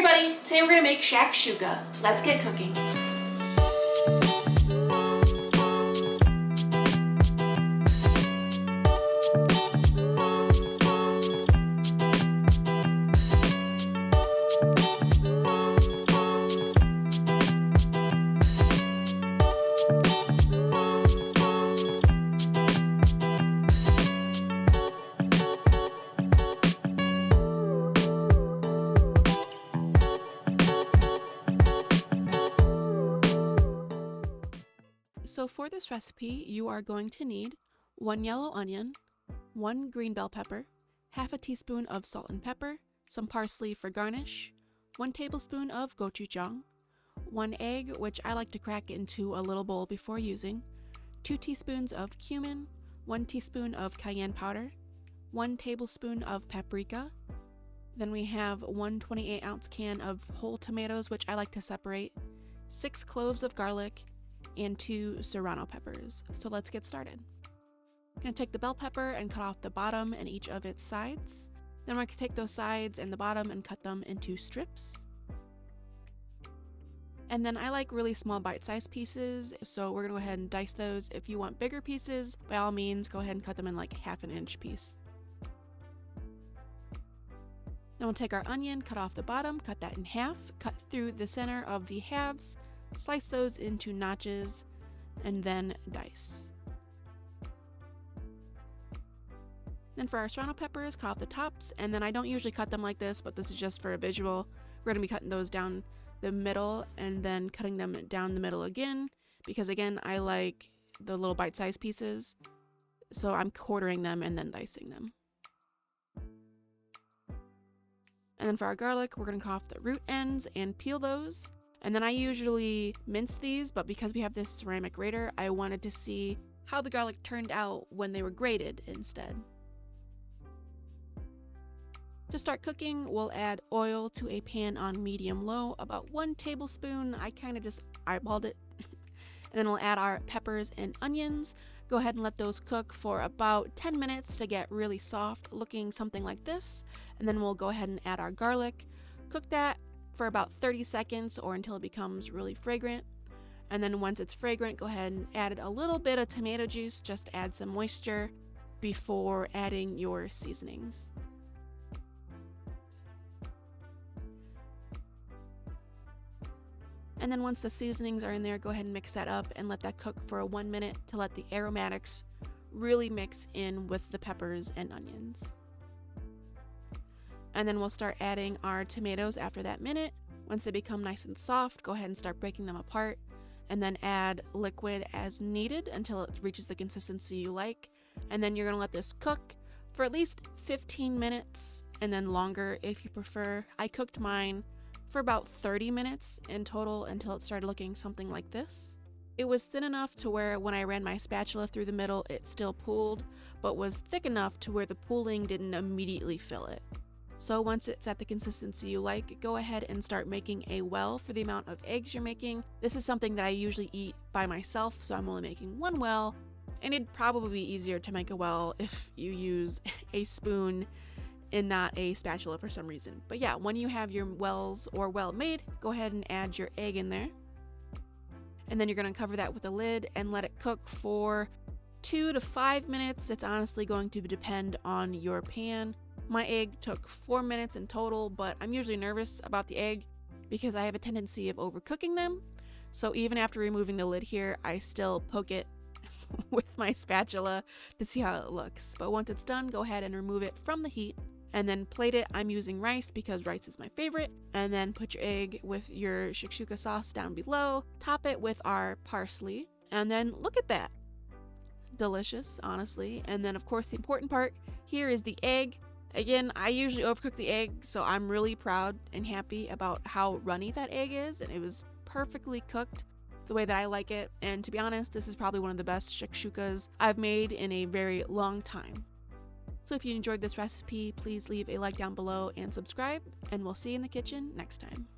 everybody! Today we're gonna make Shakshouka. Let's get cooking. So for this recipe, you are going to need 1 yellow onion, 1 green bell pepper, half a teaspoon of salt and pepper, some parsley for garnish, 1 tablespoon of gochujang, 1 egg, which I like to crack into a little bowl before using, 2 teaspoons of cumin, 1 teaspoon of cayenne powder, 1 tablespoon of paprika. Then we have 1 28-ounce can of whole tomatoes, which I like to separate, 6 cloves of garlic, and 2 serrano peppers. So let's get started. I'm going to take the bell pepper and cut off the bottom and each of its sides. Then we're going to take those sides and the bottom and cut them into strips. And then I like really small bite-sized pieces, so we're going to go ahead and dice those. If you want bigger pieces, by all means, go ahead and cut them in like half an inch piece. Then we'll take our onion, cut off the bottom, cut that in half, cut through the center of the halves, slice those into notches, and then dice. Then for our serrano peppers, cut off the tops, and then I don't usually cut them like this, but this is just for a visual. We're going to be cutting those down the middle and then cutting them down the middle again, because again, I like the little bite-sized pieces, so I'm quartering them and then dicing them. And then for our garlic, we're going to cut off the root ends and peel those. And then I usually mince these, but because we have this ceramic grater, I wanted to see how the garlic turned out when they were grated instead. To start cooking, we'll add oil to a pan on medium-low, about 1 tablespoon. I kind of just eyeballed it. And then we'll add our peppers and onions. Go ahead and let those cook for about 10 minutes to get really soft, looking something like this. And then we'll go ahead and add our garlic. Cook that for about 30 seconds or until it becomes really fragrant. And then once it's fragrant, go ahead and add a little bit of tomato juice, just to add some moisture before adding your seasonings. And then once the seasonings are in there, go ahead and mix that up and let that cook for 1 minute to let the aromatics really mix in with the peppers and onions. And then we'll start adding our tomatoes after that minute. Once they become nice and soft, go ahead and start breaking them apart, and then add liquid as needed until it reaches the consistency you like. And then you're gonna let this cook for at least 15 minutes and then longer if you prefer. I cooked mine for about 30 minutes in total until it started looking something like this. It was thin enough to where when I ran my spatula through the middle, it still pooled, but was thick enough to where the pooling didn't immediately fill it. So once it's at the consistency you like, go ahead and start making a well for the amount of eggs you're making. This is something that I usually eat by myself, so I'm only making 1 well, and it'd probably be easier to make a well if you use a spoon and not a spatula for some reason. But yeah, when you have your wells or well made, go ahead and add your egg in there. And then you're going to cover that with a lid and let it cook for 2 to 5 minutes. It's honestly going to depend on your pan. My egg took 4 minutes in total, but I'm usually nervous about the egg because I have a tendency of overcooking them. So even after removing the lid here, I still poke it with my spatula to see how it looks. But once it's done, go ahead and remove it from the heat and then plate it. I'm using rice because rice is my favorite. And then put your egg with your Shakshouka sauce down below. Top it with our parsley. And then look at that. Delicious, honestly. And then of course the important part here is the egg. Again, I usually overcook the egg, so I'm really proud and happy about how runny that egg is, and it was perfectly cooked the way that I like it. And to be honest, this is probably one of the best shakshoukas I've made in a very long time. So if you enjoyed this recipe, please leave a like down below and subscribe, and we'll see you in the kitchen next time.